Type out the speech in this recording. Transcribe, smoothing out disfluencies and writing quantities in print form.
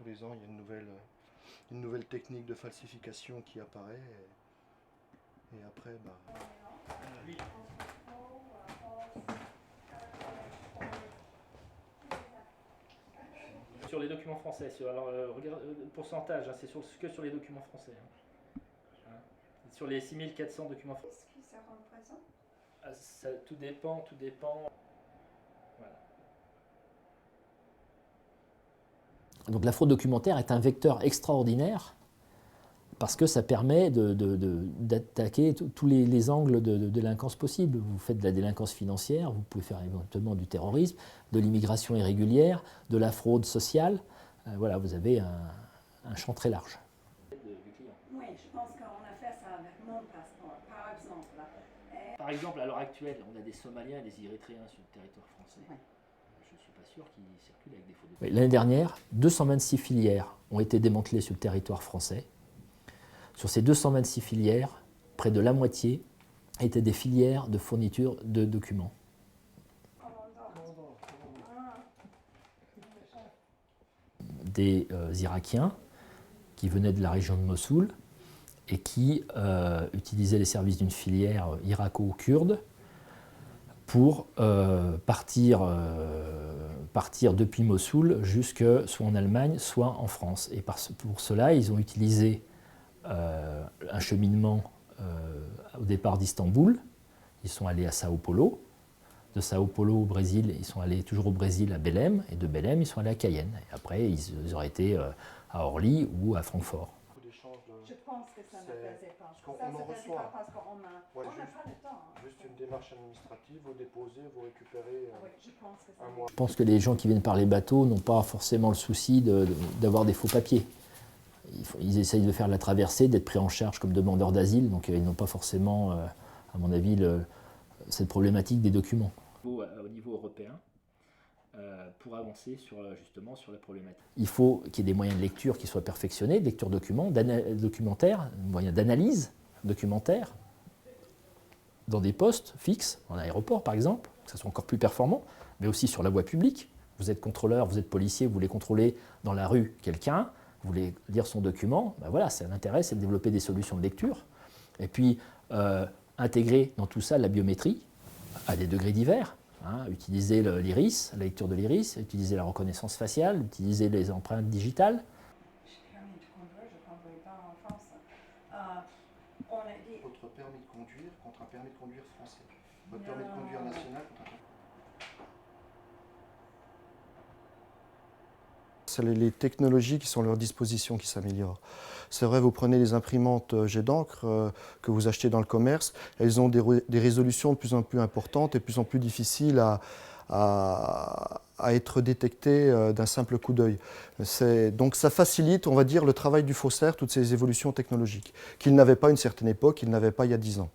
les ans, il y a une nouvelle technique de falsification qui apparaît. Et après, Sur les documents français, alors regarde, le pourcentage, hein, c'est que sur les documents français. Hein. Sur les 6400 documents français. Qu'est-ce que ça représente? Tout dépend. Voilà. Donc la fraude documentaire est un vecteur extraordinaire parce que ça permet d'attaquer tous les angles de délinquance possibles. Vous faites de la délinquance financière, vous pouvez faire éventuellement du terrorisme, de l'immigration irrégulière, de la fraude sociale. Voilà, vous avez un champ très large. Oui, je pense qu'on a fait ça avec mon passeport, par exemple. Par exemple, à l'heure actuelle, on a des Somaliens et des Érythréens sur le territoire français. Oui. Je ne suis pas sûr qu'ils circulent avec des faux Oui, l'année dernière, 226 filières ont été démantelées sur le territoire français. Sur ces 226 filières, près de la moitié étaient des filières de fourniture de documents. Des Irakiens qui venaient de la région de Mossoul et qui utilisaient les services d'une filière irako-kurde pour partir depuis Mossoul jusque soit en Allemagne, soit en France. Et pour cela, ils ont utilisé un cheminement au départ d'Istanbul. Ils sont allés à Sao Paulo. De Sao Paulo au Brésil, ils sont allés toujours au Brésil à Belém. Et de Belém, ils sont allés à Cayenne. Et après, ils auraient été à Orly ou à Francfort. Je pense que ça ne faisait pas. On en reçoit. Parce qu'on n'a pas le temps. Juste une démarche administrative, vous déposez, vous récupérez Oui, je pense que ça un mois. Je pense que les gens qui viennent par les bateaux n'ont pas forcément le souci d'avoir des faux papiers. Ils essayent de faire la traversée, d'être pris en charge comme demandeurs d'asile, donc ils n'ont pas forcément, à mon avis, cette problématique des documents. Au niveau européen, pour avancer justement sur la problématique. Il faut qu'il y ait des moyens de lecture qui soient perfectionnés, de lecture documentaire, moyens d'analyse documentaire, dans des postes fixes, en aéroport par exemple, que ça soit encore plus performant, mais aussi sur la voie publique. Vous êtes contrôleur, vous êtes policier, vous voulez contrôler dans la rue quelqu'un, vous voulez lire son document, ben voilà, c'est un intérêt, c'est de développer des solutions de lecture. Et puis, intégrer dans tout ça la biométrie, à des degrés divers. Utiliser l'iris, la lecture de l'iris, utiliser la reconnaissance faciale, utiliser les empreintes digitales. J'ai permis de conduire, je ne conduis pas en France. On a dit... Votre permis de conduire contre un permis de conduire français. Votre permis de conduire national contre un permis... C'est les technologies qui sont à leur disposition qui s'améliorent. C'est vrai, vous prenez les imprimantes jet d'encre que vous achetez dans le commerce, elles ont des résolutions de plus en plus importantes et de plus en plus difficiles à être détectées d'un simple coup d'œil. Donc ça facilite, on va dire, le travail du faussaire, toutes ces évolutions technologiques, qu'il n'avait pas à une certaine époque, qu'il n'avait pas il y a 10 ans.